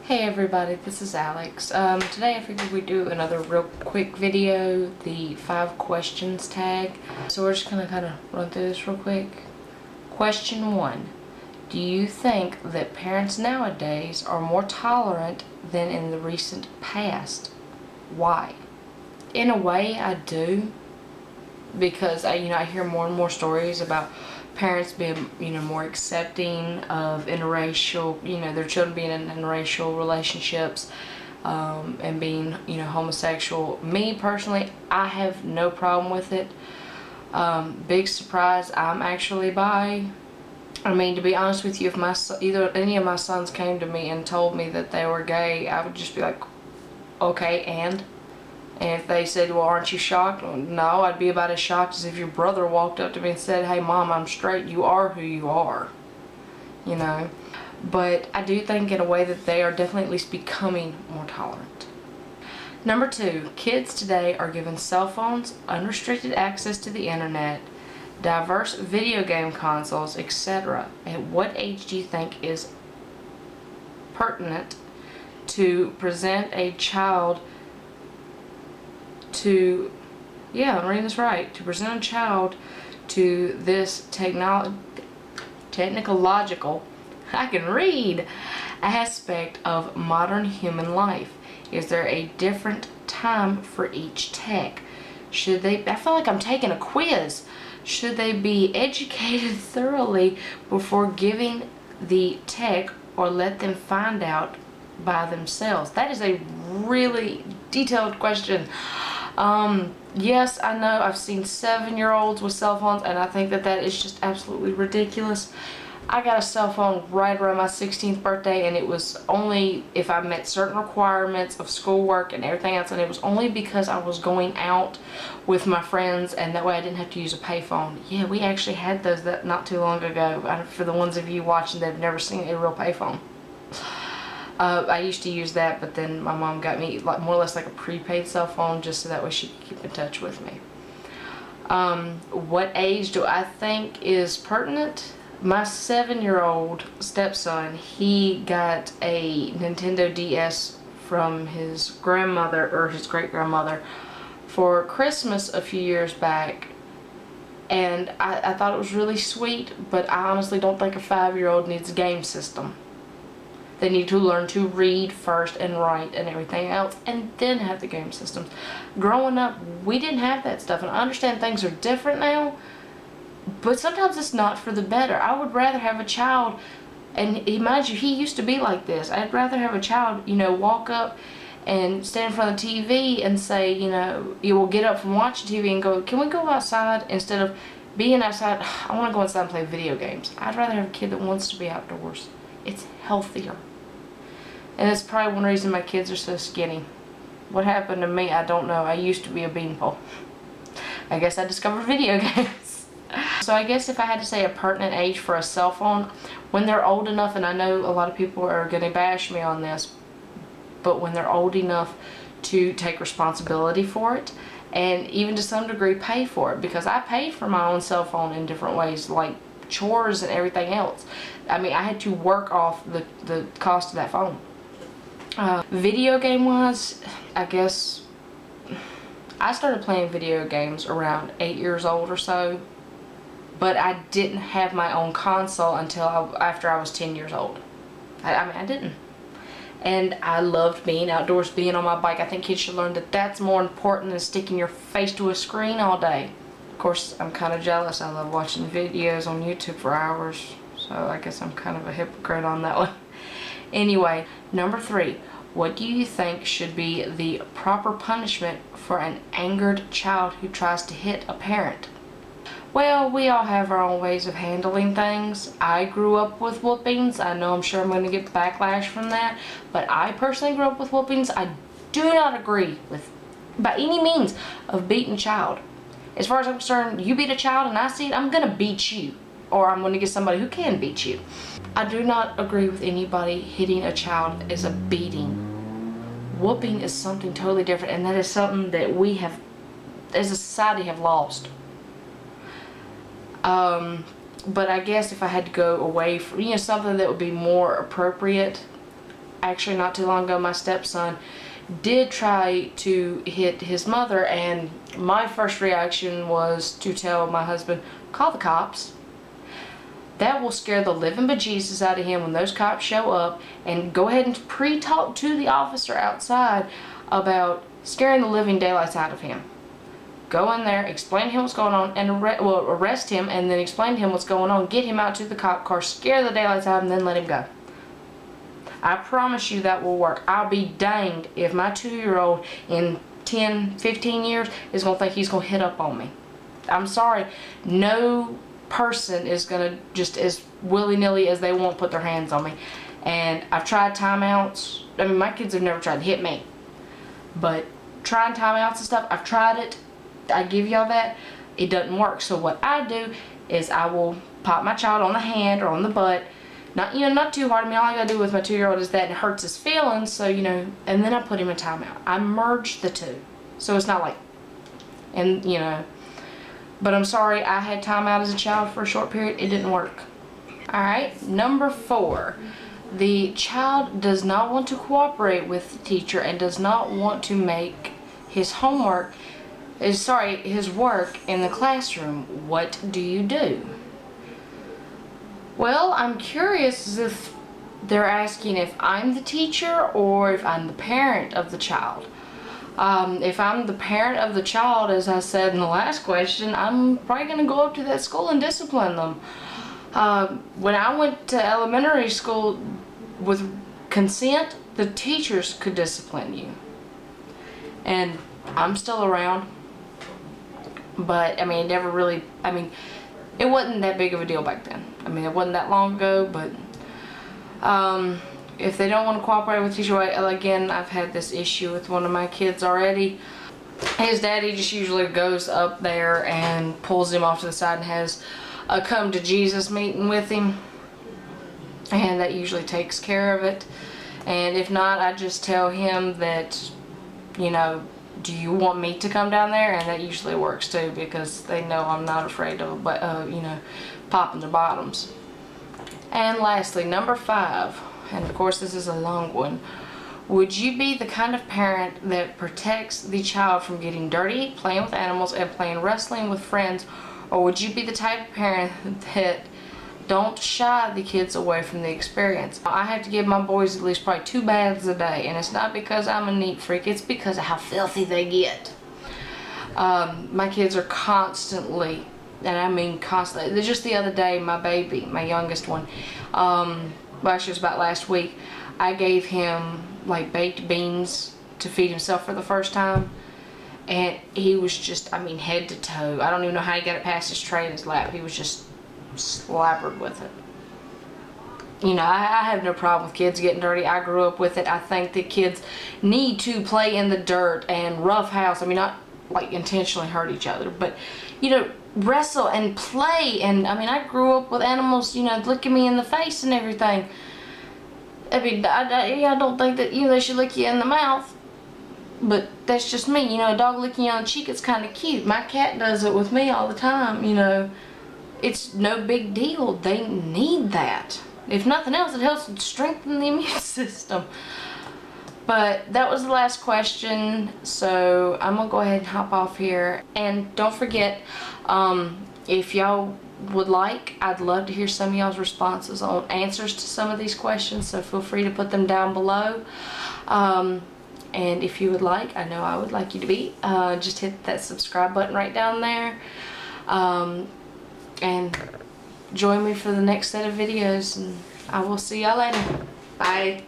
Hey everybody, this is Alex. Today I figured we'd do another real quick video, the 5 questions tag. So we're just gonna kind of run through this real quick. Question 1. Do you think that parents nowadays are more tolerant than in the recent past? Why? In a way, I do. Because I hear more and more stories about parents being, more accepting of interracial, their children being in interracial relationships, and being, homosexual. Me personally, I have no problem with it. Big surprise, I'm actually bi. I mean, to be honest with you, if any of my sons came to me and told me that they were gay, I would just be like, okay, and if they said, well, aren't you shocked? No, I'd be about as shocked as if your brother walked up to me and said, hey, Mom, I'm straight. You are who you are. But I do think in a way that they are definitely at least becoming more tolerant. Number 2, kids today are given cell phones, unrestricted access to the internet, diverse video game consoles, etc. At what age do you think is pertinent to present a child to present a child to this technological aspect of modern human life? Is there a different time for each tech? I feel like I'm taking a quiz. Should they be educated thoroughly before giving the tech, or let them find out by themselves? That is a really detailed question. Yes, I know I've seen 7-year-olds with cell phones, and I think that is just absolutely ridiculous. I got a cell phone right around my 16th birthday, and it was only if I met certain requirements of schoolwork and everything else, and it was only because I was going out with my friends, and that way I didn't have to use a payphone. Yeah, we actually had those not too long ago. For the ones of you watching that have never seen a real payphone. I used to use that, but then my mom got me more or less like a prepaid cell phone, just so that way she could keep in touch with me. What age do I think is pertinent? My 7-year-old stepson, he got a Nintendo DS from his grandmother, or his great-grandmother, for Christmas a few years back. And I thought it was really sweet, but I honestly don't think a 5-year-old needs a game system. They need to learn to read first and write and everything else, and then have the game systems. Growing up, we didn't have that stuff, and I understand things are different now, but sometimes it's not for the better. I would rather have a child, and mind you, he used to be like this. I'd rather have a child, walk up and stand in front of the TV and say, you will get up from watching TV and go, can we go outside? Instead of being outside, I want to go inside and play video games. I'd rather have a kid that wants to be outdoors. It's healthier. And it's probably one reason my kids are so skinny. What happened to me, I don't know. I used to be a beanpole. I guess I discovered video games. So I guess if I had to say a pertinent age for a cell phone, when they're old enough, and I know a lot of people are going to bash me on this, but when they're old enough to take responsibility for it, and even to some degree pay for it, because I paid for my own cell phone in different ways, like chores and everything else. I mean, I had to work off the cost of that phone. Video game wise, I guess I started playing video games around 8 years old or so, but I didn't have my own console until after I was 10 years old. I didn't. And I loved being outdoors, being on my bike. I think kids should learn that that's more important than sticking your face to a screen all day. Of course, I'm kind of jealous. I love watching videos on YouTube for hours, so I guess I'm kind of a hypocrite on that one. Anyway, number 3. What do you think should be the proper punishment for an angered child who tries to hit a parent? Well, we all have our own ways of handling things. I grew up with whoopings. I know I'm sure I'm going to get backlash from that, but I personally grew up with whoopings. I do not agree with, by any means, of beating a child. As far as I'm concerned, you beat a child and I see it, I'm going to beat you. Or I'm going to get somebody who can beat you. I do not agree with anybody hitting a child as a beating. Whooping is something totally different, and that is something that we have, as a society, have lost. But I guess if I had to go away from, something that would be more appropriate, actually not too long ago, my stepson did try to hit his mother, and my first reaction was to tell my husband, call the cops. That will scare the living bejesus out of him when those cops show up, and go ahead and pre-talk to the officer outside about scaring the living daylights out of him. Go in there, explain to him what's going on, and arrest him, and then explain to him what's going on, get him out to the cop car, scare the daylights out of him, and then let him go. I promise you that will work. I'll be danged if my 2-year-old in 10, 15 years is going to think he's going to hit up on me. I'm sorry. No person is going to just as willy-nilly as they want put their hands on me. And I've tried timeouts. I mean, my kids have never tried to hit me. But trying timeouts and stuff, I've tried it. I give y'all that. It doesn't work. So what I do is I will pop my child on the hand or on the butt. Not too hard. I mean, all I gotta do with my 2-year-old is that it hurts his feelings, so, and then I put him in timeout. I merge the two. So it's not like, but I'm sorry, I had timeout as a child for a short period. It didn't work. Alright, number 4. The child does not want to cooperate with the teacher and does not want to make his work in the classroom. What do you do? Well, I'm curious if they're asking if I'm the teacher or if I'm the parent of the child. If I'm the parent of the child, as I said in the last question, I'm probably going to go up to that school and discipline them. When I went to elementary school, with consent, the teachers could discipline you. And I'm still around. But, I mean, it wasn't that big of a deal back then. I mean, it wasn't that long ago, but if they don't want to cooperate with teacher, again, I've had this issue with one of my kids already. His daddy just usually goes up there and pulls him off to the side and has a come to Jesus meeting with him, and that usually takes care of it. And if not, I just tell him that, do you want me to come down there? And that usually works too, because they know I'm not afraid of, popping their bottoms. And lastly, number 5, and of course this is a long one. Would you be the kind of parent that protects the child from getting dirty, playing with animals, and playing wrestling with friends? Or would you be the type of parent that don't shy the kids away from the experience? I have to give my boys at least probably 2 baths a day, and it's not because I'm a neat freak, it's because of how filthy they get. My kids are constantly, and I mean constantly. Just the other day, my baby, my youngest one, actually it was about last week, I gave him like baked beans to feed himself for the first time, and he was just, head to toe. I don't even know how he got it past his tray in his lap. He was just slabbered with it. I have no problem with kids getting dirty. I grew up with it. I think that kids need to play in the dirt and roughhouse. Not like intentionally hurt each other, but wrestle and play. And I grew up with animals, licking me in the face and everything. I don't think that they should lick you in the mouth, but that's just me. A dog licking you on the cheek, it's kind of cute. My cat does it with me all the time. It's no big deal. They need that. If nothing else, it helps strengthen the immune system. But that was the last question, so I'm gonna go ahead and hop off here. And don't forget, if y'all would like, I'd love to hear some of y'all's responses on answers to some of these questions, so feel free to put them down below. And if you would like, I know I would like you to be, just hit that subscribe button right down there. And join me for the next set of videos, and I will see y'all later. Bye.